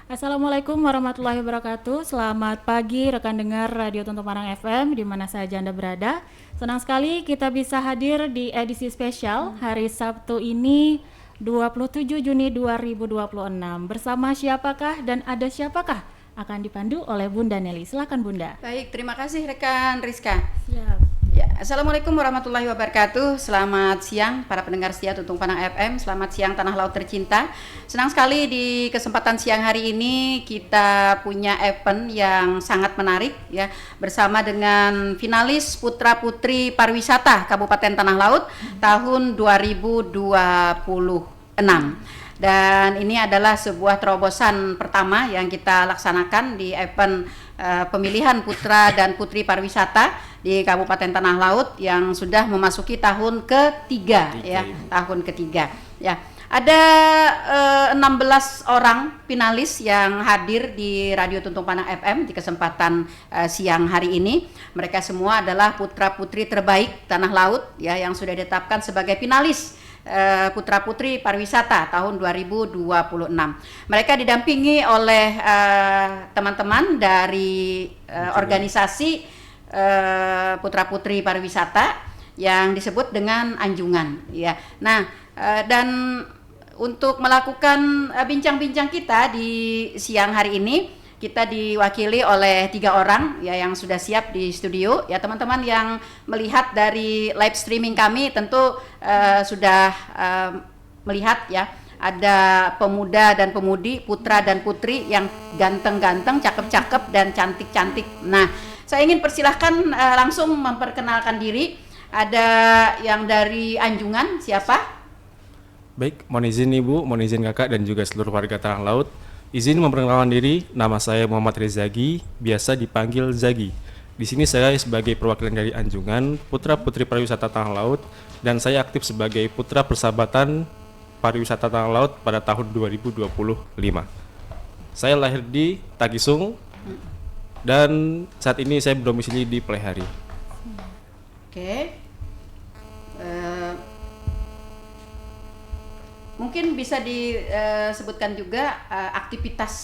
Assalamualaikum warahmatullahi wabarakatuh. Selamat pagi rekan dengar Radio Tuntung Panang FM di mana saja Anda berada. Senang sekali kita bisa hadir di edisi spesial hari Sabtu ini 27 Juni 2026. Bersama siapakah dan ada siapakah? Akan dipandu oleh Bunda Nelly. Silakan Bunda. Baik, terima kasih rekan Rizka. Siap. Ya, Assalamualaikum warahmatullahi wabarakatuh. Selamat siang para pendengar setia Tuntung Panang FM. Selamat siang Tanah Laut tercinta. Senang sekali di kesempatan siang hari ini kita punya event yang sangat menarik ya, bersama dengan finalis Putra Putri Pariwisata Kabupaten Tanah Laut tahun 2026. Dan ini adalah sebuah terobosan pertama yang kita laksanakan di event pemilihan Putra dan Putri Pariwisata di Kabupaten Tanah Laut yang sudah memasuki tahun ketiga ya, tahun ketiga ya. Ada 16 orang finalis yang hadir di Radio Tuntung Panang FM di kesempatan siang hari ini. Mereka semua adalah putra putri terbaik Tanah Laut ya, yang sudah ditetapkan sebagai finalis Putra Putri Pariwisata tahun 2026. Mereka didampingi oleh teman-teman dari organisasi Putra Putri Pariwisata yang disebut dengan Anjungan ya. Nah, dan untuk melakukan bincang-bincang kita di siang hari ini, kita diwakili oleh 3 orang ya yang sudah siap di studio ya. Teman-teman yang melihat dari live streaming kami tentu sudah melihat ya, ada pemuda dan pemudi, putra dan putri yang ganteng-ganteng, cakep-cakep dan cantik-cantik. Nah, saya ingin persilahkan langsung memperkenalkan diri. Ada yang dari Anjungan, siapa? Baik, mohon izin Ibu, mohon izin Kakak dan juga seluruh warga Tanah Laut. Izin memperkenalkan diri, nama saya Muhammad Rezagi, biasa dipanggil Zagi. Di sini saya sebagai perwakilan dari Anjungan, Putra Putri Pariwisata Tanah Laut, dan saya aktif sebagai Putra Persahabatan Pariwisata Tanah Laut pada tahun 2025. Saya lahir di Tagisung, dan saat ini saya berdomisili di Plehari. Oke. Mungkin bisa disebutkan juga aktivitas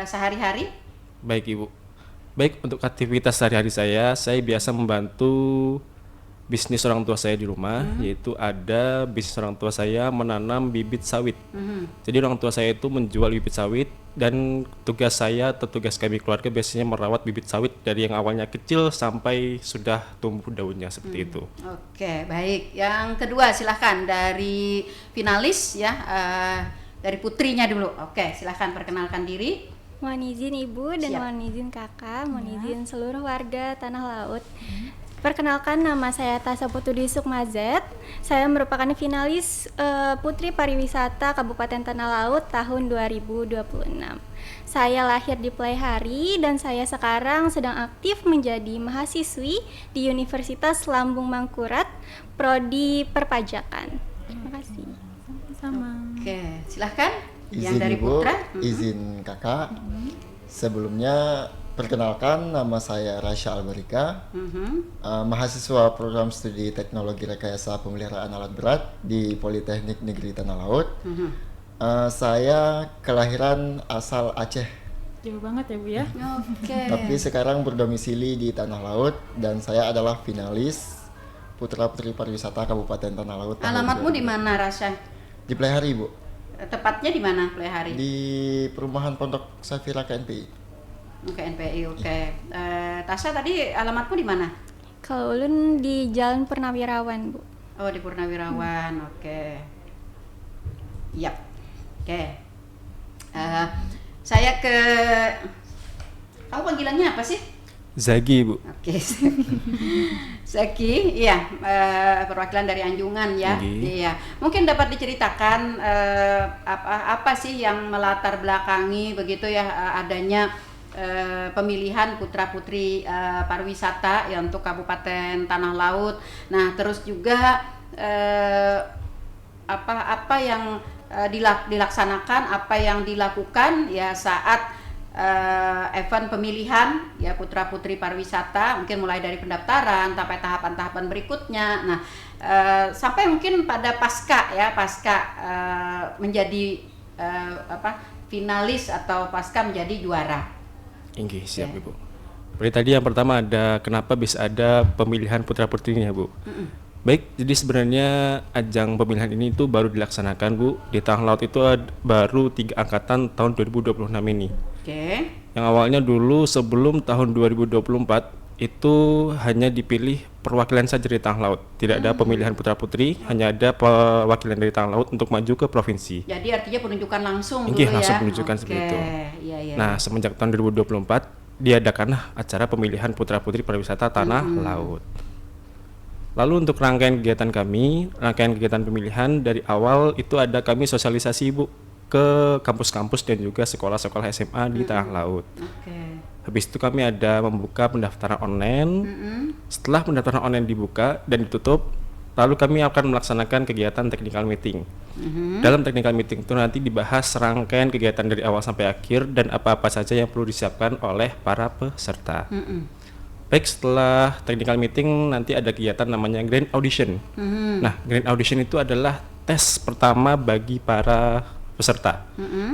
sehari-hari. Baik Ibu. Baik, untuk aktivitas sehari-hari saya biasa membantu bisnis orang tua saya di rumah, yaitu ada bisnis orang tua saya menanam bibit sawit. Jadi orang tua saya itu menjual bibit sawit, dan tugas saya atau tugas kami keluarga biasanya merawat bibit sawit dari yang awalnya kecil sampai sudah tumbuh daunnya seperti itu. Oke, baik. Yang kedua silahkan dari finalis ya, dari putrinya dulu. Oke, silahkan perkenalkan diri. Mohon izin Ibu dan Siap. mohon izin Kakak, mohon izin seluruh warga Tanah Laut. Perkenalkan, nama saya Tasa Putudi Sukmazet. Saya merupakan finalis Putri Pariwisata Kabupaten Tanah Laut tahun 2026. Saya lahir di Plehari dan saya sekarang sedang aktif menjadi mahasiswi di Universitas Lambung Mangkurat, Prodi Perpajakan. Terima kasih. Sama. Oke, silahkan. Yang Izin dari Ibu, putra. izin Kakak. Sebelumnya perkenalkan, nama saya Rasya Albarika, mahasiswa program studi Teknologi Rekayasa Pemeliharaan Alat Berat di Politeknik Negeri Tanah Laut. Saya kelahiran asal Aceh, Jauh banget ya Bu ya. Oke. tapi sekarang berdomisili di Tanah Laut, dan saya adalah finalis Putra Putri Pariwisata Kabupaten Tanah Laut. tahun Alamatmu di 2000. mana, Rasya? Di Plehari, Bu. Tepatnya di mana, Plehari? Di perumahan Pondok Safira KNPI. Oke, NPI. Oke. Tasya tadi alamatmu di mana? Kalau ulun di Jalan Purnawirawan, Bu. Oh, di Purnawirawan. Oke. Yap. Oke. Saya ke, kamu panggilannya apa sih? Zagi Ibu. Oke. Zaki, iya, perwakilan dari Anjungan ya. Zaki. Iya. Mungkin dapat diceritakan apa sih yang melatar belakangi begitu ya adanya pemilihan putra putri pariwisata ya untuk Kabupaten Tanah Laut. Nah, terus juga apa yang dilaksanakan, apa yang dilakukan ya saat event pemilihan ya putra putri pariwisata, mungkin mulai dari pendaftaran sampai tahapan-tahapan berikutnya. Nah, sampai mungkin pada pasca menjadi finalis atau pasca menjadi juara. Inggih, siap Ibu. Seperti tadi yang pertama ada kenapa bisa ada pemilihan putra-putrinya Bu. Baik, jadi sebenarnya ajang pemilihan ini itu baru dilaksanakan Bu. Di Tanah Laut itu baru 3 angkatan tahun 2026 ini. Oke. Yang awalnya dulu sebelum tahun 2024 itu hanya dipilih perwakilan saja dari Tanah Laut. Tidak ada pemilihan putra-putri, hanya ada perwakilan dari Tanah Laut untuk maju ke provinsi. Jadi artinya penunjukan langsung Inggih, dulu ya. langsung penunjukan seperti itu. Iya, iya. Nah, semenjak tahun 2024 diadakanlah acara pemilihan putra-putri pariwisata Tanah Laut. Lalu untuk rangkaian kegiatan kami, rangkaian kegiatan pemilihan dari awal itu ada kami sosialisasi Ibu ke kampus-kampus dan juga sekolah-sekolah SMA di Tanah Laut. Oke. Habis itu kami ada membuka pendaftaran online. Setelah pendaftaran online dibuka dan ditutup, lalu kami akan melaksanakan kegiatan technical meeting. Dalam technical meeting itu nanti dibahas rangkaian kegiatan dari awal sampai akhir dan apa-apa saja yang perlu disiapkan oleh para peserta. Baik, setelah technical meeting nanti ada kegiatan namanya grand audition. Nah, grand audition itu adalah tes pertama bagi para peserta.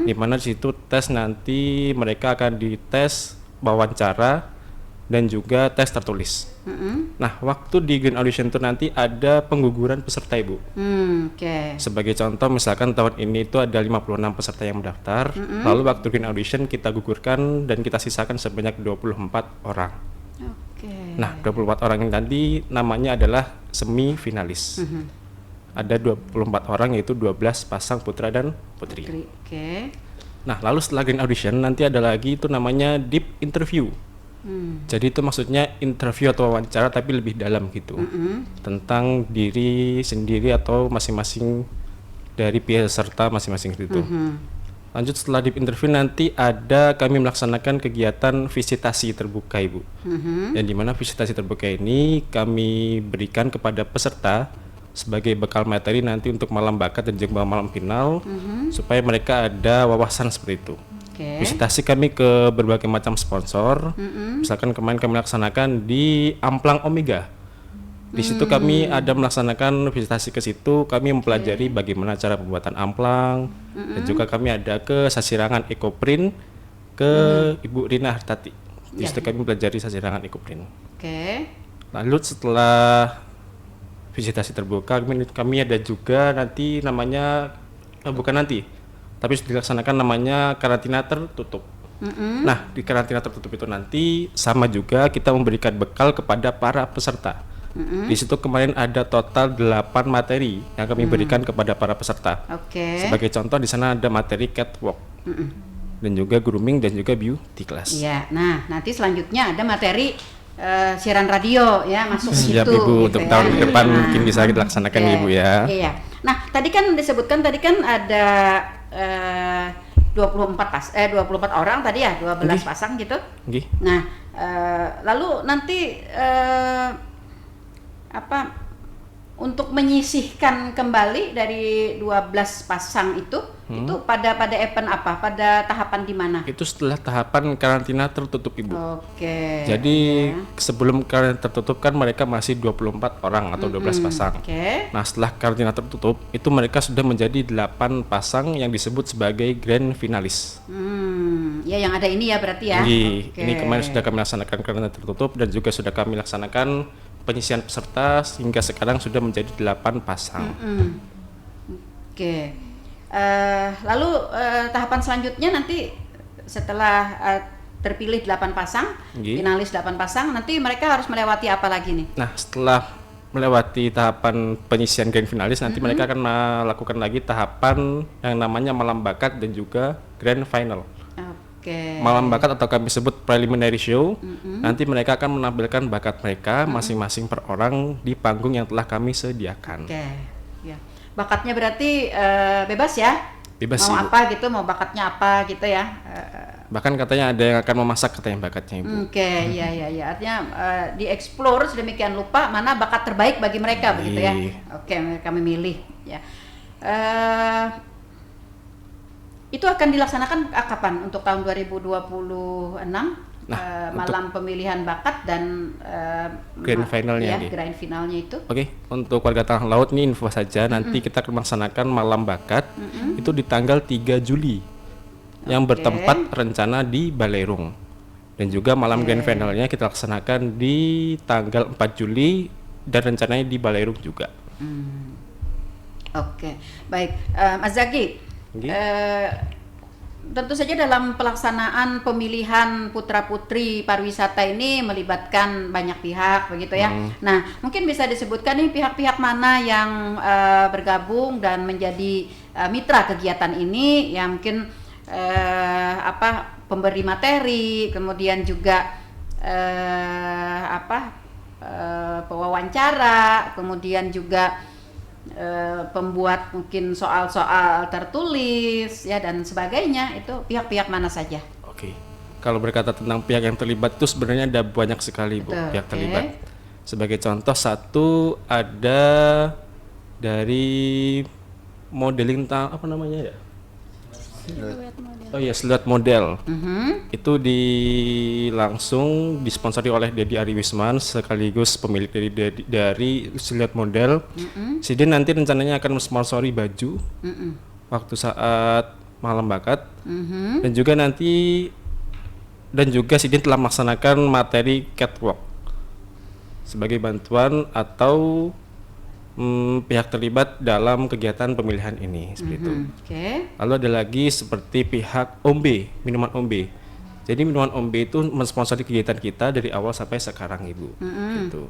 Di mana di situ tes nanti mereka akan dites wawancara dan juga tes tertulis. Nah, waktu di grand audition itu nanti ada pengguguran peserta Ibu. Oke. Sebagai contoh misalkan tahun ini itu ada 56 peserta yang mendaftar. Lalu waktu grand audition kita gugurkan dan kita sisakan sebanyak 24 orang. Oke. Nah, 24 orang ini nanti namanya adalah semifinalis. Ada 24 orang yaitu 12 pasang putra dan putri. Oke. Nah, lalu setelah grand audition nanti ada lagi itu namanya deep interview. Jadi itu maksudnya interview atau wawancara tapi lebih dalam gitu. Tentang diri sendiri atau masing-masing dari peserta masing-masing gitu. Lanjut setelah deep interview nanti ada kami melaksanakan kegiatan visitasi terbuka Ibu. Yang dimana visitasi terbuka ini kami berikan kepada peserta sebagai bekal materi nanti untuk malam bakat dan juga malam final supaya mereka ada wawasan seperti itu. Visitasi kami ke berbagai macam sponsor. Misalkan kemarin kami laksanakan di Amplang Omega. Di situ kami ada melaksanakan visitasi ke situ, kami mempelajari bagaimana cara pembuatan amplang dan juga kami ada ke Sasirangan Ekoprint ke Ibu Rina Hartati. Di situ kami mempelajari Sasirangan Ekoprint. Oke. Lalu setelah visitasi terbuka kami ada juga nanti namanya bukan nanti tapi dilaksanakan namanya karantina tertutup. Nah, di karantina tertutup itu nanti sama juga kita memberikan bekal kepada para peserta. Di situ kemarin ada total 8 materi yang kami berikan kepada para peserta. Sebagai contoh di sana ada materi catwalk dan juga grooming dan juga beauty class. Iya. Nah, nanti selanjutnya ada materi siaran radio ya masuk ke situ. Siap Ibu, gitu untuk ya. tahun depan mungkin bisa dilaksanakan Ibu ya. Iya. Nah, tadi kan disebutkan ada 24 orang tadi ya, 12 pasang gitu. Nggih. Nah, lalu nanti untuk menyisihkan kembali dari 12 pasang itu pada event apa? Pada tahapan di mana? Itu setelah tahapan karantina tertutup Ibu. Oke. Jadi sebelum karantina tertutup kan mereka masih 24 orang atau 12 pasang. Oke. Nah, setelah karantina tertutup itu mereka sudah menjadi 8 pasang yang disebut sebagai grand finalis. Ya yang ada ini ya berarti ya. Jadi, Oke. ini kemarin sudah kami laksanakan karantina tertutup dan juga sudah kami laksanakan penyisian peserta hingga sekarang sudah menjadi 8 pasang. Oke. Lalu tahapan selanjutnya nanti setelah terpilih 8 pasang, finalis 8 pasang, nanti mereka harus melewati apa lagi nih? Nah, setelah melewati tahapan penyisian grand finalis nanti mereka akan melakukan lagi tahapan yang namanya malam bakat dan juga grand final. Malam bakat atau kami sebut preliminary show. Nanti mereka akan menampilkan bakat mereka masing-masing per orang di panggung yang telah kami sediakan. Ya. Bakatnya berarti bebas ya? Bebas mau Ibu. apa gitu, mau bakatnya apa gitu ya? Bahkan katanya ada yang akan memasak katanya bakatnya Ibu. Iya. Artinya dieksplor sedemikian rupa mana bakat terbaik bagi mereka begitu ya? Oke, mereka memilih ya. Itu akan dilaksanakan kapan untuk tahun 2026? Malam pemilihan bakat dan grand finalnya ya, grand finalnya itu. Oke, untuk warga Tanah Laut ini info saja nanti kita akan melaksanakan malam bakat itu di tanggal 3 Juli. yang Oke. bertempat rencana di Balerung. Dan juga malam grand finalnya kita laksanakan di tanggal 4 Juli dan rencananya di Balerung juga. Oke, baik. Mas Zaki, Nggih. tentu saja dalam pelaksanaan pemilihan putra-putri pariwisata ini melibatkan banyak pihak, begitu ya. Nah, mungkin bisa disebutkan nih pihak-pihak mana yang bergabung dan menjadi mitra kegiatan ini, yang mungkin pemberi materi, kemudian juga pewawancara, kemudian juga pembuat mungkin soal-soal tertulis ya dan sebagainya. Itu pihak-pihak mana saja? Oke. Kalau berkata tentang pihak yang terlibat itu sebenarnya ada banyak sekali, Bu, Betul, pihak oke. terlibat. Sebagai contoh satu ada dari modeling apa namanya ya? Oh iya, siluet model. Itu langsung disponsori oleh Dedi Ariwisman sekaligus pemilik dari siluet model. Sidin nanti rencananya akan mensponsori baju waktu saat malam bakat. Dan juga Sidin telah melaksanakan materi catwalk sebagai bantuan atau pihak terlibat dalam kegiatan pemilihan ini seperti itu. Oke. Lalu ada lagi seperti pihak Ombe, minuman Ombe. Jadi minuman Ombe itu mensponsori kegiatan kita dari awal sampai sekarang, Ibu. Gitu.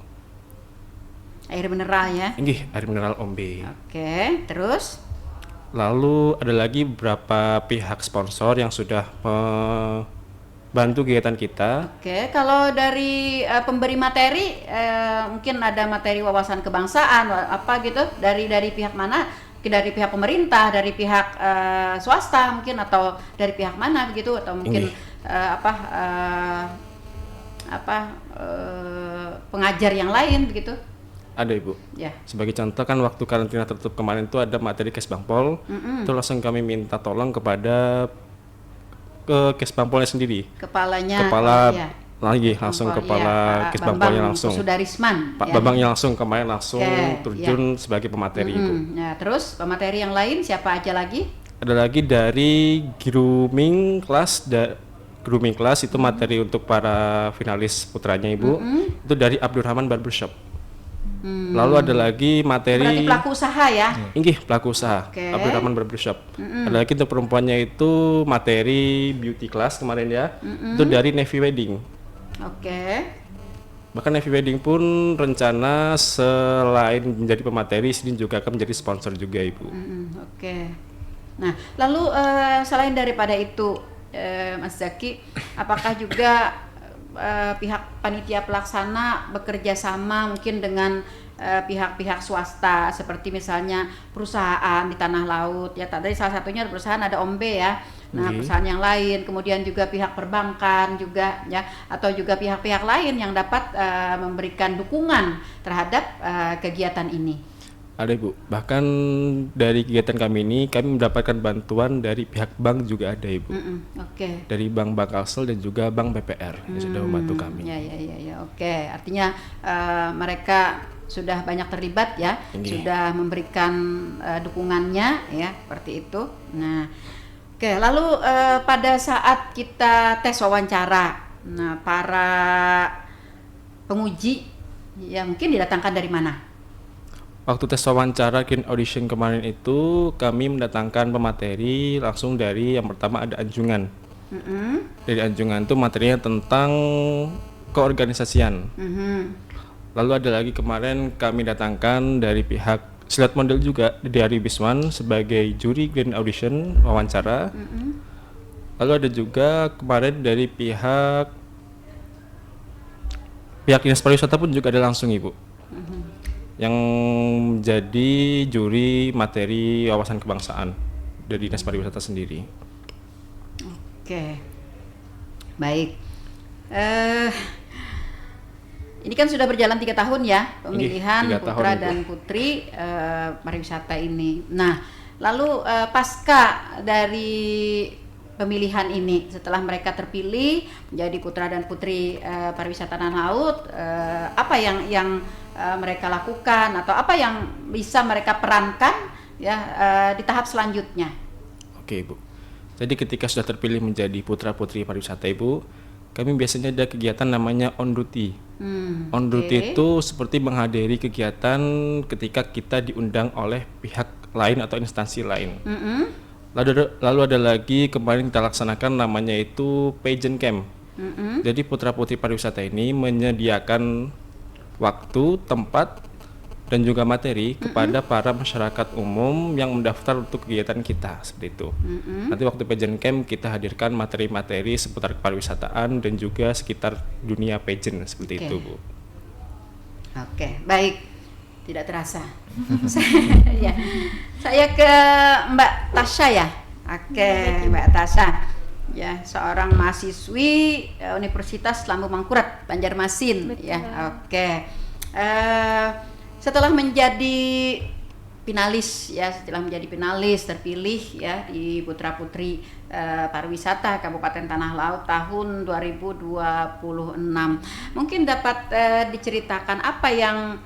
Air mineral ya. Ini air mineral Ombe. Oke, terus Lalu ada lagi beberapa pihak sponsor yang sudah membantu kegiatan kita. oke, kalau dari pemberi materi mungkin ada materi wawasan kebangsaan apa gitu dari pihak mana? Mungkin dari pihak pemerintah, dari pihak swasta mungkin, atau dari pihak mana begitu, atau mungkin pengajar yang lain begitu. Ada, Ibu. Ya. Sebagai contoh kan waktu karantina tertutup kemarin itu ada materi Kesbangpol. Itu langsung kami minta tolong kepada ke Kesbangpolnya sendiri. Kepalanya Kepala langsung Pak kepala Kesbangpolnya langsung. Sudarisman. Pak Bambangnya langsung kemarin langsung Oke, terjun sebagai pemateri, Ibu. Ya, terus pemateri yang lain siapa aja lagi? Ada lagi dari grooming class itu materi untuk para finalis putranya, Ibu. Itu dari Abdurrahman Barbershop. Lalu ada lagi materi Berarti pelaku usaha ya? Inggih, pelaku usaha, Oke. Abdurrahman Barbershop. Ada lagi untuk perempuannya itu materi beauty class kemarin ya. Itu dari Navy Wedding. Oke. Bahkan Navy Wedding pun rencana selain menjadi pemateri, sini juga akan menjadi sponsor juga, Ibu. Oke. Nah, lalu selain daripada itu, Mas Zaki, apakah juga pihak panitia pelaksana bekerja sama mungkin dengan pihak-pihak swasta seperti misalnya perusahaan di tanah laut ya, tadi salah satunya perusahaan ada Ombe ya. Nah, perusahaan yang lain, kemudian juga pihak perbankan juga ya, atau juga pihak-pihak lain yang dapat memberikan dukungan terhadap kegiatan ini. Ada, Ibu. Bahkan dari kegiatan kami ini kami mendapatkan bantuan dari pihak bank juga ada, Ibu. Oke. Dari Bank Kalsel dan juga Bank BPR yang sudah membantu kami. Ya. Oke, artinya mereka sudah banyak terlibat ya, sudah memberikan dukungannya ya, seperti itu. Nah, oke, lalu pada saat kita tes wawancara, nah para penguji ya mungkin didatangkan dari mana? Waktu tes wawancara Green Audition kemarin itu kami mendatangkan pemateri langsung dari yang pertama ada Anjungan. Dari Anjungan itu materinya tentang keorganisasian. Lalu ada lagi kemarin kami datangkan dari pihak silat model juga dari Wisman sebagai juri Green Audition wawancara. Lalu ada juga kemarin dari pihak Dinas Pariwisata pun juga ada langsung, Ibu. Yang menjadi juri materi wawasan kebangsaan dari Dinas Pariwisata sendiri. Oke, baik. Ini kan sudah berjalan 3 tahun ya pemilihan 3 putra tahun, dan putri pariwisata ini. Nah, lalu pasca dari pemilihan ini, setelah mereka terpilih menjadi putra dan putri pariwisata tanah laut, apa yang mereka lakukan atau apa yang bisa mereka perankan ya di tahap selanjutnya? Oke, Ibu. Jadi ketika sudah terpilih menjadi putra-putri pariwisata Ibu, kami biasanya ada kegiatan namanya on duty. On duty itu seperti menghadiri kegiatan ketika kita diundang oleh pihak lain atau instansi lain. Lalu ada lagi kemarin kita laksanakan namanya itu pageant camp. Jadi putra-putri pariwisata ini menyediakan waktu, tempat, dan juga materi kepada para masyarakat umum yang mendaftar untuk kegiatan kita seperti itu. Nanti waktu pageant camp kita hadirkan materi-materi seputar pariwisataan dan juga sekitar dunia pageant seperti itu, Bu. Oke, baik. Tidak terasa. Saya ke Mbak Tasya ya. Oke, Mbak Tasya. Ya, seorang mahasiswi Universitas Lambung Mangkurat, Banjarmasin. Betul. Ya, oke. Setelah menjadi finalis terpilih ya di Putra Putri Pariwisata Kabupaten Tanah Laut tahun 2026. Mungkin dapat diceritakan apa yang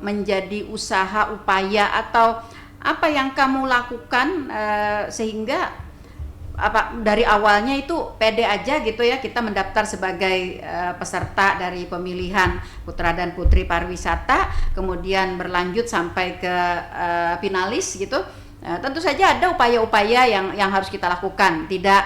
menjadi usaha, upaya, atau apa yang kamu lakukan sehingga dari awalnya itu pede aja gitu ya, kita mendaftar sebagai peserta dari pemilihan putra dan putri pariwisata, kemudian berlanjut sampai ke finalis gitu. Tentu saja ada upaya-upaya yang harus kita lakukan, tidak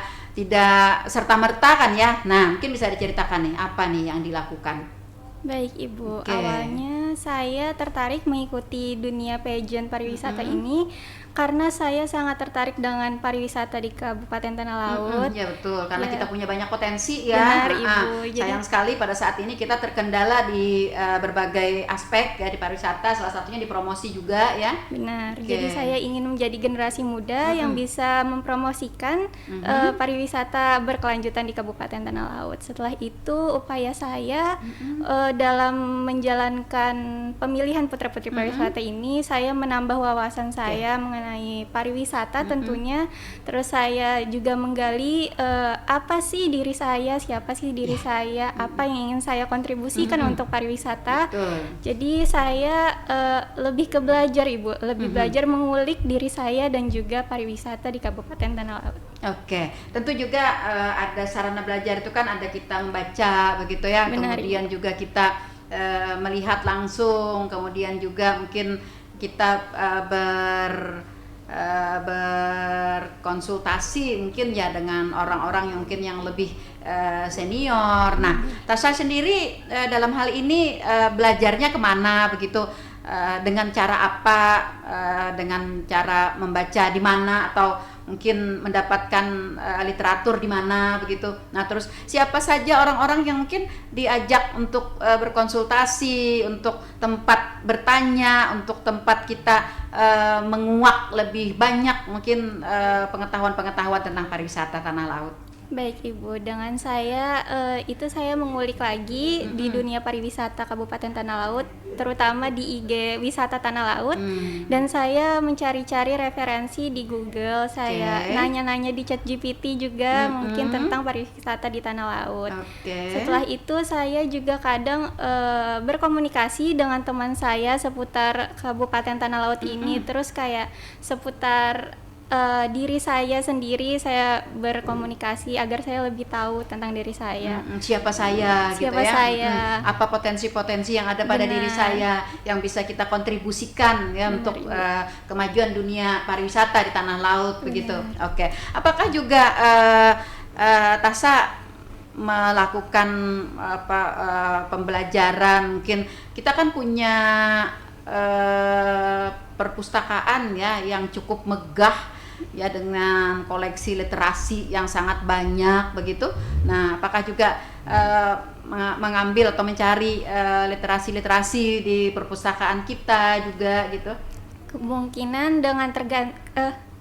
serta-merta kan ya. Nah, mungkin bisa diceritakan nih apa nih yang dilakukan. Baik Ibu, Oke. awalnya saya tertarik mengikuti dunia pageant pariwisata ini karena saya sangat tertarik dengan pariwisata di Kabupaten Tanah Laut. Ya betul, karena Ya. kita punya banyak potensi ya. Benar, Ibu. Jadi- Sayang sekali pada saat ini kita terkendala di berbagai aspek ya di pariwisata, salah satunya di promosi juga ya. Benar. Oke. Jadi saya ingin menjadi generasi muda yang bisa mempromosikan pariwisata berkelanjutan di Kabupaten Tanah Laut. Setelah itu upaya saya dalam menjalankan pemilihan putra-putri pariwisata ini, saya menambah wawasan saya mengenai pariwisata tentunya. Terus saya juga menggali apa sih diri saya, siapa sih diri saya, apa yang ingin saya kontribusikan untuk pariwisata. Betul. Jadi saya lebih ke belajar Ibu, lebih belajar mengulik diri saya dan juga pariwisata di Kabupaten Tanah Laut. Oke, tentu juga ada sarana belajar itu kan, ada kita membaca begitu ya, Benar, kemudian juga kita melihat langsung, kemudian juga mungkin kita berkonsultasi mungkin ya dengan orang-orang yang mungkin yang lebih senior. Nah, Tasya sendiri dalam hal ini belajarnya kemana begitu? Dengan cara apa? Dengan cara membaca di mana atau mungkin mendapatkan literatur di mana begitu. Nah, terus siapa saja orang-orang yang mungkin diajak untuk berkonsultasi, untuk tempat bertanya, untuk tempat kita menguak lebih banyak mungkin pengetahuan-pengetahuan tentang pariwisata tanah laut. Baik Ibu, dengan saya itu saya mengulik lagi di dunia pariwisata Kabupaten Tanah Laut, terutama di IG Wisata Tanah Laut, dan saya mencari-cari referensi di Google, saya Oke. nanya-nanya di ChatGPT juga mungkin tentang pariwisata di Tanah Laut. Oke. Setelah itu saya juga kadang berkomunikasi dengan teman saya seputar Kabupaten Tanah Laut ini, terus kayak seputar diri saya sendiri, saya berkomunikasi agar saya lebih tahu tentang diri saya. Siapa saya gitu Siapa ya. saya. Apa potensi-potensi yang ada pada Benar. diri saya yang bisa kita kontribusikan ya Benar, untuk Ibu. kemajuan dunia pariwisata di tanah laut begitu. Oke. Apakah juga Tasya melakukan pembelajaran, mungkin kita kan punya perpustakaan ya yang cukup megah ya dengan koleksi literasi yang sangat banyak begitu. Nah, apakah juga mengambil atau mencari literasi-literasi di perpustakaan kita juga gitu? Kemungkinan dengan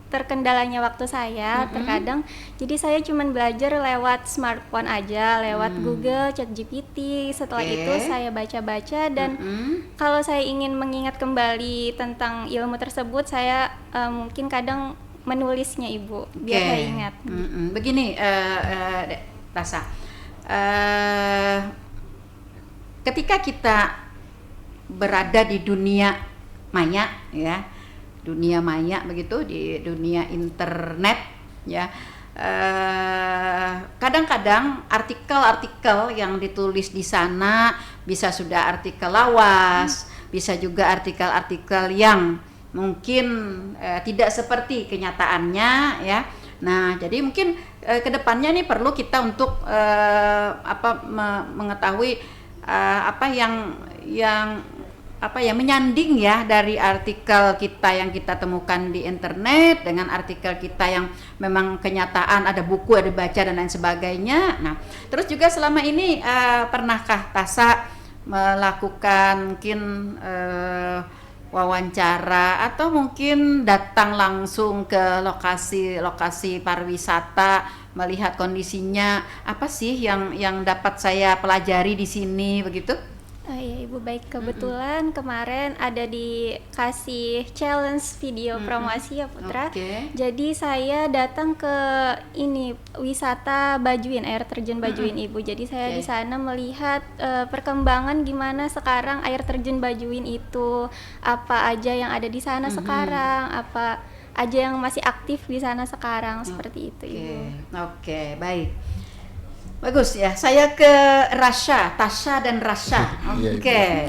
terkendalanya waktu saya terkadang, jadi saya cuma belajar lewat smartphone aja, lewat Google, ChatGPT. Setelah Oke. itu saya baca-baca dan kalau saya ingin mengingat kembali tentang ilmu tersebut, saya mungkin kadang menulisnya Ibu biar Oke. saya ingat. Begini, Tasya, ketika kita berada di dunia maya ya, dunia maya begitu, di dunia internet ya. Kadang-kadang artikel-artikel yang ditulis di sana bisa sudah artikel lawas, bisa juga artikel-artikel yang mungkin tidak seperti kenyataannya ya. Nah, jadi mungkin kedepannya nih perlu kita untuk mengetahui apa yang menyanding ya dari artikel kita yang kita temukan di internet dengan artikel kita yang memang kenyataan, ada buku, ada baca dan lain sebagainya. Nah, terus juga selama ini pernahkah Tasa melakukan mungkin wawancara atau mungkin datang langsung ke lokasi pariwisata, melihat kondisinya apa sih yang dapat saya pelajari di sini begitu? Iya Ibu, baik, kebetulan kemarin ada dikasih challenge video promosi ya Putra. Jadi saya datang ke ini wisata Bajuin, air terjun Bajuin Ibu. Jadi saya di sana melihat perkembangan gimana sekarang air terjun Bajuin itu, apa aja yang ada di sana sekarang, apa aja yang masih aktif di sana sekarang, seperti itu Ibu. Oke, baik. Bagus ya, saya ke Tasha dan Rasha. Oke.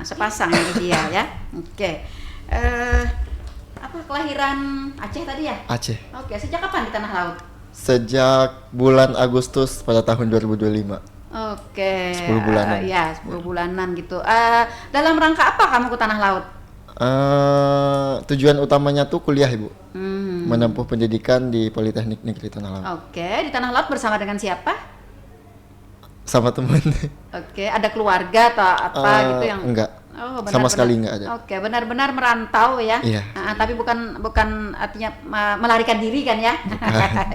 Sepasang ini dia ya. Oke. Apa kelahiran Aceh tadi ya? Aceh. Oke, sejak kapan di Tanah Laut? Sejak bulan Agustus pada tahun 2025. Oke. 10 bulanan. Ya, 10 bulanan gitu. Dalam rangka apa kamu ke Tanah Laut? Tujuan utamanya tuh kuliah Ibu, menempuh pendidikan di Politeknik Negeri Tanah Laut. Oke, di Tanah Laut bersama dengan siapa? Sama teman. Oke, ada keluarga atau apa gitu yang? Enggak. Oh, sama sekali enggak ada. Oke, benar-benar merantau ya. Iya. Tapi bukan artinya melarikan diri kan ya?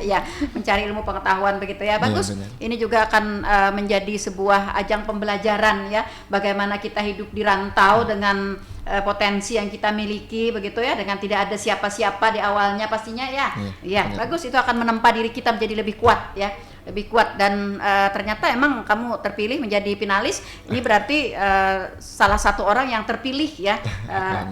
Ya, mencari ilmu pengetahuan begitu ya. Bagus. Iya, ini juga akan menjadi sebuah ajang pembelajaran ya, bagaimana kita hidup di rantau dengan potensi yang kita miliki begitu ya, dengan tidak ada siapa-siapa di awalnya pastinya ya. Iya, bagus, itu akan menempa diri kita menjadi lebih kuat ya. Lebih kuat dan ternyata emang kamu terpilih menjadi finalis. Ini berarti salah satu orang yang terpilih ya,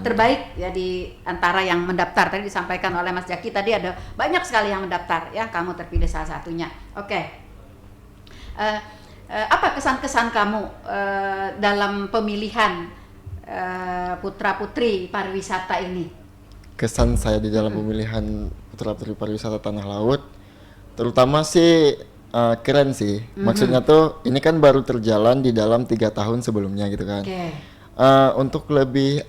terbaik ya di antara yang mendaftar. Tadi disampaikan oleh Mas Jaki tadi ada banyak sekali yang mendaftar ya, kamu terpilih salah satunya. Oke. Apa kesan-kesan kamu dalam pemilihan putra-putri pariwisata ini? Kesan saya di dalam pemilihan putra-putri pariwisata Tanah Laut, terutama sih keren sih. Maksudnya tuh ini kan baru terjalan di dalam 3 tahun sebelumnya gitu kan. Untuk lebih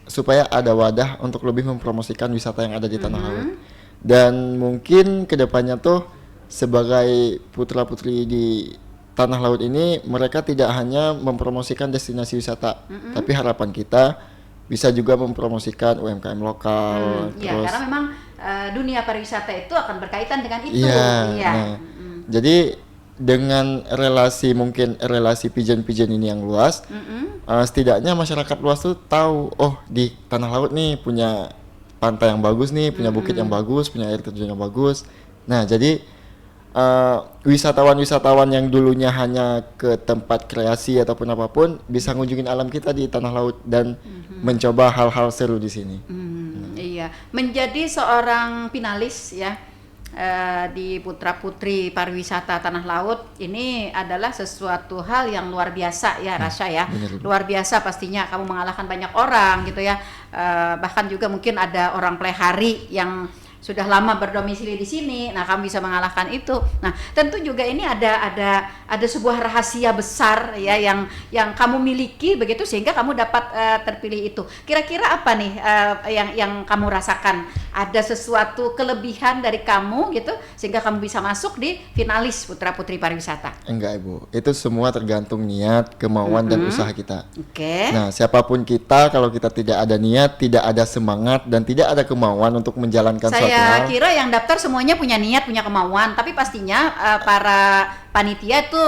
supaya ada wadah untuk lebih mempromosikan wisata yang ada di Tanah Laut. Dan mungkin kedepannya tuh sebagai putra-putri di Tanah Laut ini, mereka tidak hanya mempromosikan destinasi wisata, tapi harapan kita bisa juga mempromosikan UMKM lokal. Terus, karena memang dunia pariwisata itu akan berkaitan dengan itu. Jadi dengan relasi pigeon-pigeon ini yang luas, setidaknya masyarakat luas tuh tahu, oh di Tanah Laut nih punya pantai yang bagus nih, punya bukit yang bagus, punya air terjun yang bagus. Nah jadi wisatawan-wisatawan yang dulunya hanya ke tempat kreasi ataupun apapun bisa ngunjungin alam kita di Tanah Laut dan mencoba hal-hal seru di sini. Iya, menjadi seorang finalis ya di Putra Putri Pariwisata Tanah Laut ini adalah sesuatu hal yang luar biasa ya, Rasha ya. Luar biasa pastinya, kamu mengalahkan banyak orang gitu ya. Bahkan juga mungkin ada orang pelihari yang sudah lama berdomisili di sini. Nah, kamu bisa mengalahkan itu. Nah, tentu juga ini ada sebuah rahasia besar ya yang kamu miliki begitu sehingga kamu dapat terpilih itu. Kira-kira apa nih yang kamu rasakan? Ada sesuatu kelebihan dari kamu gitu sehingga kamu bisa masuk di finalis Putra Putri Pariwisata? Enggak, Ibu. Itu semua tergantung niat, kemauan dan usaha kita. Oke. Nah, siapapun kita, kalau kita tidak ada niat, tidak ada semangat dan tidak ada kemauan untuk menjalankan suatu hal. Saya kira yang daftar semuanya punya niat, punya kemauan, tapi pastinya para panitia itu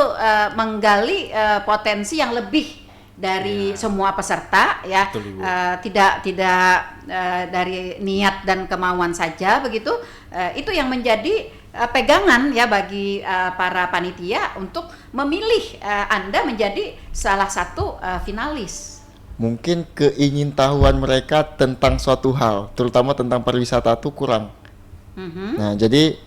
menggali potensi yang lebih dari semua peserta ya. Tidak dari niat dan kemauan saja begitu. Itu yang menjadi pegangan ya bagi para panitia untuk memilih Anda menjadi salah satu finalis. mungkin keingintahuan mereka tentang suatu hal, terutama tentang pariwisata itu kurang. Nah, jadi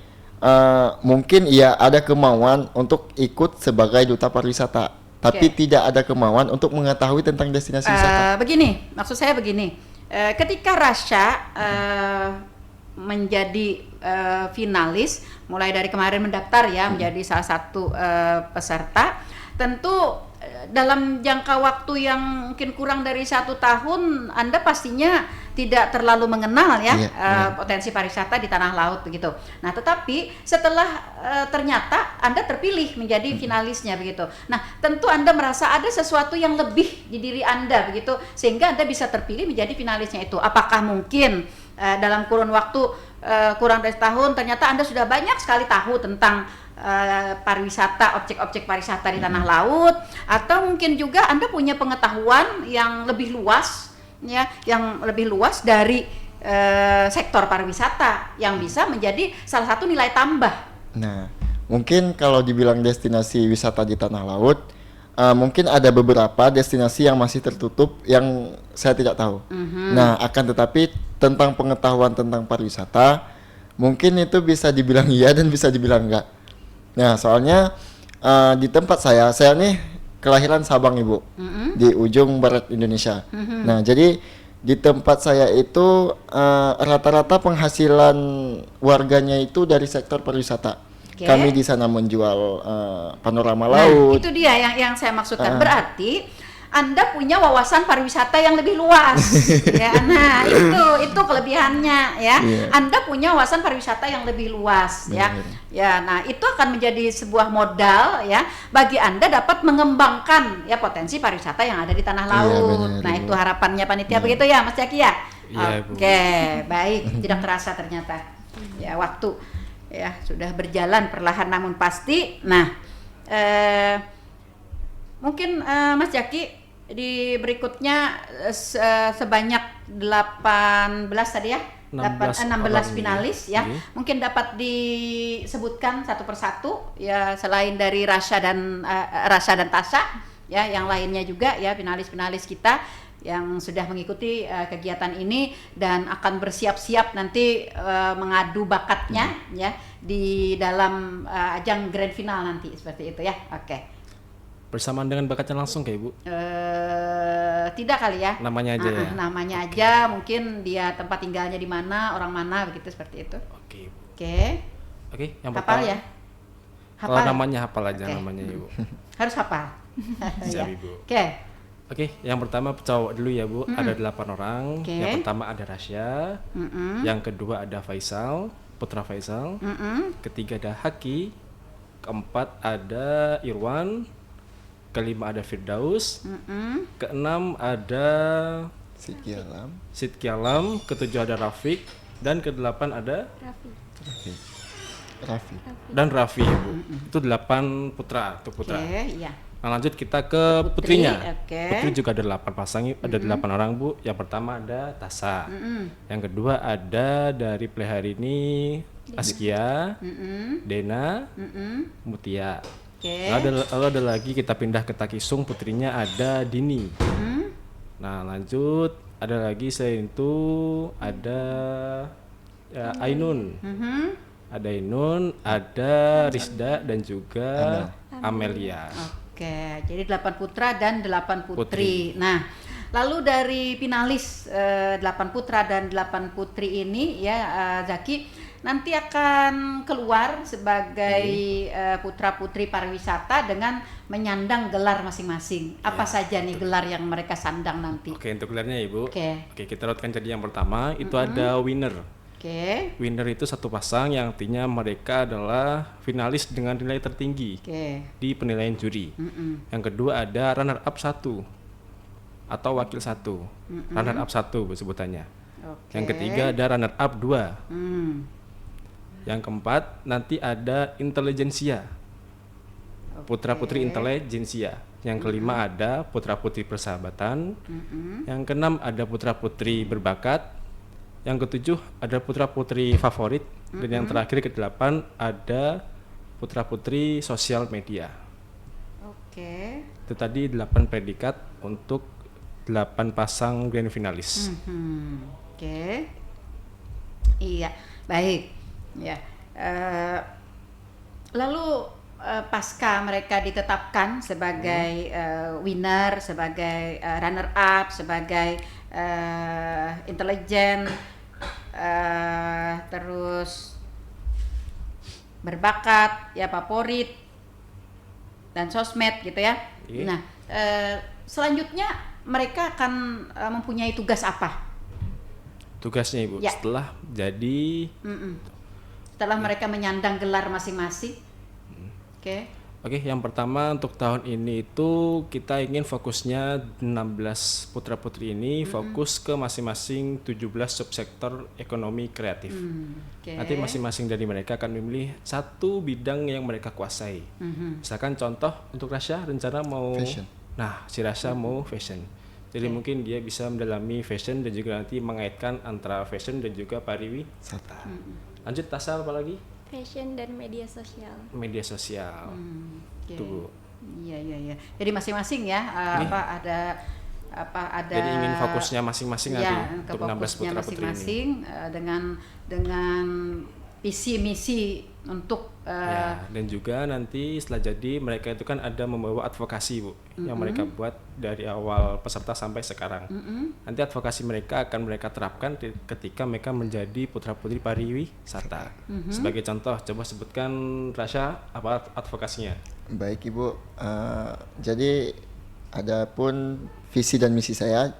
mungkin ya ada kemauan untuk ikut sebagai duta pariwisata, tapi tidak ada kemauan untuk mengetahui tentang destinasi wisata. Begini, maksud saya begini, ketika Rasya menjadi finalis, mulai dari kemarin mendaftar ya menjadi salah satu peserta, tentu dalam jangka waktu yang mungkin kurang dari 1 tahun, Anda pastinya tidak terlalu mengenal ya potensi pariwisata di tanah laut begitu. Nah, tetapi setelah ternyata Anda terpilih menjadi finalisnya begitu. Nah, tentu Anda merasa ada sesuatu yang lebih di diri Anda begitu, sehingga Anda bisa terpilih menjadi finalisnya itu. Apakah mungkin dalam kurun waktu kurang dari setahun ternyata Anda sudah banyak sekali tahu tentang pariwisata, objek-objek pariwisata di tanah laut, atau mungkin juga Anda punya pengetahuan yang lebih luas ya, yang lebih luas dari sektor pariwisata yang bisa menjadi salah satu nilai tambah. Nah, mungkin kalau dibilang destinasi wisata di tanah laut, mungkin ada beberapa destinasi yang masih tertutup yang saya tidak tahu. Nah, akan tetapi tentang pengetahuan tentang pariwisata, mungkin itu bisa dibilang iya dan bisa dibilang enggak. Nah, soalnya di tempat saya nih kelahiran Sabang, Ibu, di ujung barat Indonesia. Nah, jadi di tempat saya itu rata-rata penghasilan warganya itu dari sektor pariwisata. Kami di sana menjual panorama laut. Itu dia yang saya maksudkan. Berarti Anda punya wawasan pariwisata yang lebih luas. Ya, nah itu kelebihannya ya. Anda punya wawasan pariwisata yang lebih luas ya. Ya, nah itu akan menjadi sebuah modal ya bagi Anda dapat mengembangkan ya potensi pariwisata yang ada di tanah laut. Nah, itu harapannya panitia begitu ya, Mas Jaki ya. Oke, baik. Tidak terasa ternyata. Ya, waktu ya sudah berjalan perlahan namun pasti. Nah, mungkin Mas Jaki di berikutnya sebanyak 18 tadi ya, 16 finalis ya. Mungkin dapat disebutkan satu persatu ya, selain dari Rasya dan Tasya ya, yang lainnya juga ya, finalis-finalis kita yang sudah mengikuti kegiatan ini dan akan bersiap-siap nanti mengadu bakatnya ya di dalam ajang grand final nanti, seperti itu ya. Oke. Bersamaan dengan bakatnya langsung kayak Ibu? Tidak kali ya. Namanya aja ya? Namanya aja, mungkin dia tempat tinggalnya di mana, orang mana, begitu, seperti itu. Oke, yang hafal pertama ya? Kalau namanya hafal aja namanya Ibu. Harus hafal. Siap Ibu. Oke, yang pertama cowok dulu ya Bu, ada 8 orang. Yang pertama ada Rasya, yang kedua ada Faisal, Putra Faisal, ketiga ada Haki, keempat ada Irwan, kelima ada Firdaus, keenam ada Sidki Alam, ketujuh ada Rafiq, dan kedelapan ada Raffi Ibu. Itu 8 putra, iya. Nah, lanjut kita ke putrinya. Putri juga ada 8 pasang, ada 8 orang Bu. Yang pertama ada Tasa, yang kedua ada dari Pleharini Askia, Dena, Mutia. Lalu ada lagi kita pindah ke Takisung, putrinya ada Dini. Nah, lanjut ada lagi selain itu ada ya, Ainun. Ada Ainun, ada Rizda dan juga Amelia. Oke, jadi 8 putra dan 8 putri. Nah, lalu dari finalis 8 putra dan 8 putri ini ya Zaki nanti akan keluar sebagai putra-putri pariwisata dengan menyandang gelar masing-masing. Apa saja nih gelar yang mereka sandang nanti? Oke, untuk gelarnya Ibu. Oke, kita urutkan jadi yang pertama itu ada winner. Winner itu satu pasang yang artinya mereka adalah finalis dengan nilai tertinggi di penilaian juri. Yang kedua ada runner up 1 atau wakil 1. Runner up 1 sebutannya. Yang ketiga ada runner up 2. Yang keempat nanti ada intelijensia, putra-putri intelijensia. Yang kelima ada putra-putri persahabatan. Yang keenam ada putra-putri berbakat. Yang ketujuh ada putra-putri favorit. Dan yang terakhir ke-8 ada putra-putri sosial media. Itu tadi 8 predikat untuk 8 pasang grand finalis. Oke. Iya, baik. Ya. Lalu pasca mereka ditetapkan sebagai winner, sebagai runner up, sebagai intelijen, terus berbakat, ya favorit dan sosmed gitu ya. Iya. Nah, selanjutnya mereka akan mempunyai tugas apa? Tugasnya Ibu, Ya. setelah jadi Setelah mereka menyandang gelar masing-masing. Oke. Oke, yang pertama untuk tahun ini itu kita ingin fokusnya 16 putra-putri ini fokus ke masing-masing 17 subsektor ekonomi kreatif. Oke. Nanti masing-masing dari mereka akan memilih satu bidang yang mereka kuasai. Misalkan contoh untuk Rasya rencana mau Fashion. Nah, si Rasya mau fashion. Jadi mungkin dia bisa mendalami fashion dan juga nanti mengaitkan antara fashion dan juga pariwisata. Lanjut Tasya apa lagi? Fashion dan media sosial. Media sosial. Oke. Itu, Bu. Iya. Jadi masing-masing ya ada Jadi ingin fokusnya masing-masing nanti ya, ke untuk 16 fokusnya putra-putri ini. masing-masing dengan visi misi untuk Ya, dan juga nanti setelah jadi mereka itu kan ada membawa advokasi Bu yang mereka buat dari awal peserta sampai sekarang. Nanti advokasi mereka akan mereka terapkan ketika mereka menjadi putra-putri pariwisata. Sebagai contoh, coba sebutkan Rasya apa advokasinya? Baik Ibu, jadi adapun visi dan misi saya,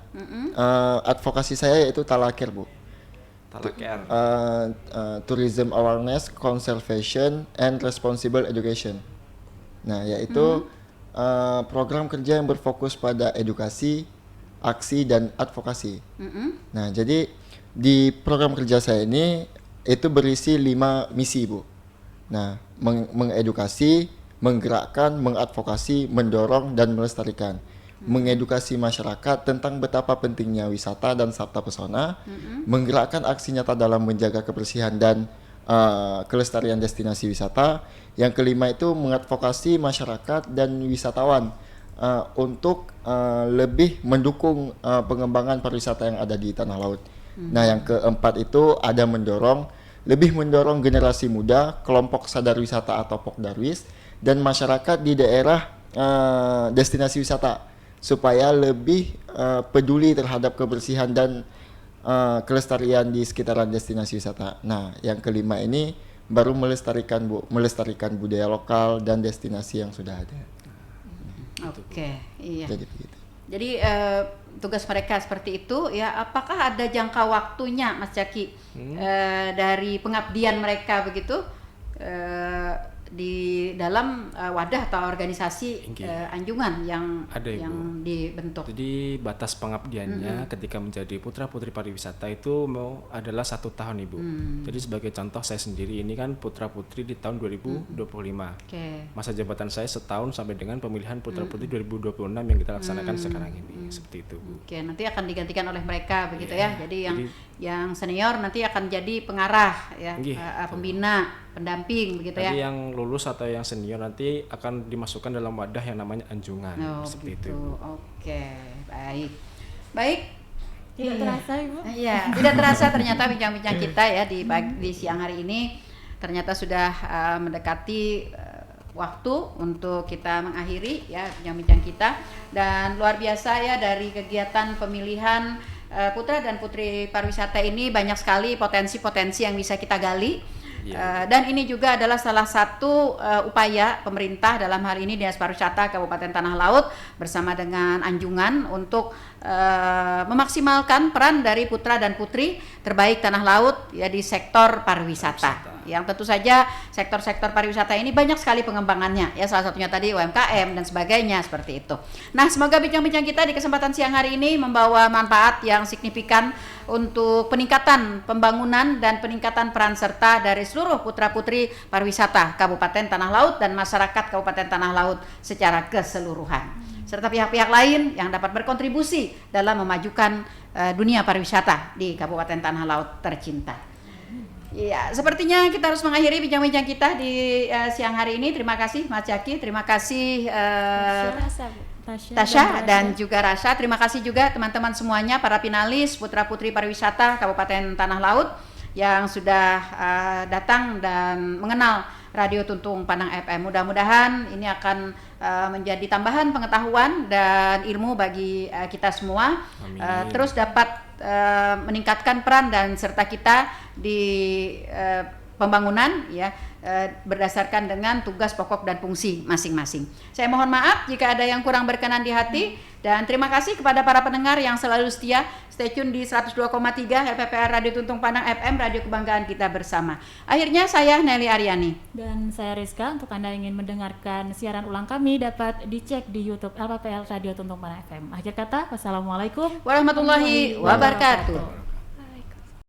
advokasi saya yaitu talakir Bu. Talaker. Tourism awareness, conservation, and responsible education. Nah, yaitu program kerja yang berfokus pada edukasi, aksi, dan advokasi. Nah, jadi di program kerja saya ini itu berisi 5 misi, Bu. Nah, mengedukasi, menggerakkan, mengadvokasi, mendorong, dan melestarikan. Mengedukasi masyarakat tentang betapa pentingnya wisata dan sabta pesona, menggerakkan aksi nyata dalam menjaga kebersihan dan kelestarian destinasi wisata. Yang kelima itu mengadvokasi masyarakat dan wisatawan untuk lebih mendukung pengembangan pariwisata yang ada di tanah laut. Nah, yang keempat itu ada lebih mendorong generasi muda, kelompok sadar wisata atau Pokdarwis, dan masyarakat di daerah destinasi wisata supaya lebih peduli terhadap kebersihan dan kelestarian di sekitaran destinasi wisata. Nah, yang kelima ini baru melestarikan budaya lokal dan destinasi yang sudah ada. Oke, iya. Jadi begitu. Jadi tugas mereka seperti itu ya. Apakah ada jangka waktunya, Mas Jaki, dari pengabdian mereka begitu di dalam wadah atau organisasi anjungan yang Ada, Ibu. yang dibentuk? Jadi batas pengabdiannya ketika menjadi putra-putri pariwisata itu adalah 1 tahun Ibu. Jadi sebagai contoh saya sendiri ini kan putra-putri di tahun 2025. Oke. Masa jabatan saya setahun sampai dengan pemilihan putra-putri 2026 yang kita laksanakan sekarang ini. Seperti itu Bu. Oke, nanti akan digantikan oleh mereka begitu Iya. ya. Jadi yang senior nanti akan jadi pengarah ya, Iya, pembina, pendamping begitu ya. Nanti yang lulus atau yang senior nanti akan dimasukkan dalam wadah yang namanya anjungan. Oh, Seperti gitu. itu. Oke, baik. Baik. Tidak terasa Ibu. Iya, tidak terasa ternyata bincang-bincang kita ya di siang hari ini ternyata sudah mendekati waktu untuk kita mengakhiri ya bincang-bincang kita, dan luar biasa ya dari kegiatan pemilihan putra dan putri pariwisata ini banyak sekali potensi-potensi yang bisa kita gali. Dan ini juga adalah salah satu upaya pemerintah, dalam hal ini Dinas Pariwisata Kabupaten Tanah Laut bersama dengan Anjungan untuk memaksimalkan peran dari putra dan putri terbaik Tanah Laut ya di sektor pariwisata. Yang tentu saja sektor-sektor pariwisata ini banyak sekali pengembangannya ya, salah satunya tadi UMKM dan sebagainya seperti itu. Nah, semoga bincang-bincang kita di kesempatan siang hari ini membawa manfaat yang signifikan untuk peningkatan pembangunan dan peningkatan peran serta dari seluruh putra-putri pariwisata Kabupaten Tanah Laut dan masyarakat Kabupaten Tanah Laut secara keseluruhan, serta pihak-pihak lain yang dapat berkontribusi dalam memajukan dunia pariwisata di Kabupaten Tanah Laut tercinta. Ya, sepertinya kita harus mengakhiri bincang-bincang kita di siang hari ini. Terima kasih Mas Jaki, terima kasih Terasa, Bu. Tasya dan juga Rasha. Terima kasih juga teman-teman semuanya, para finalis putra-putri pariwisata Kabupaten Tanah Laut yang sudah datang dan mengenal Radio Tuntung Panang FM. Mudah-mudahan ini akan menjadi tambahan pengetahuan dan ilmu bagi kita semua. Terus dapat meningkatkan peran dan serta kita di pembangunan ya, berdasarkan dengan tugas pokok dan fungsi masing-masing. Saya mohon maaf jika ada yang kurang berkenan di hati, dan terima kasih kepada para pendengar yang selalu setia stay tune di 102,3 LPPR Radio Tuntung Panang FM, radio kebanggaan kita bersama. Akhirnya saya Nelly Aryani dan saya Rizka. Untuk Anda ingin mendengarkan siaran ulang kami dapat dicek di YouTube LPPR Radio Tuntung Panang FM. Akhir kata, wassalamualaikum warahmatullahi wabarakatuh.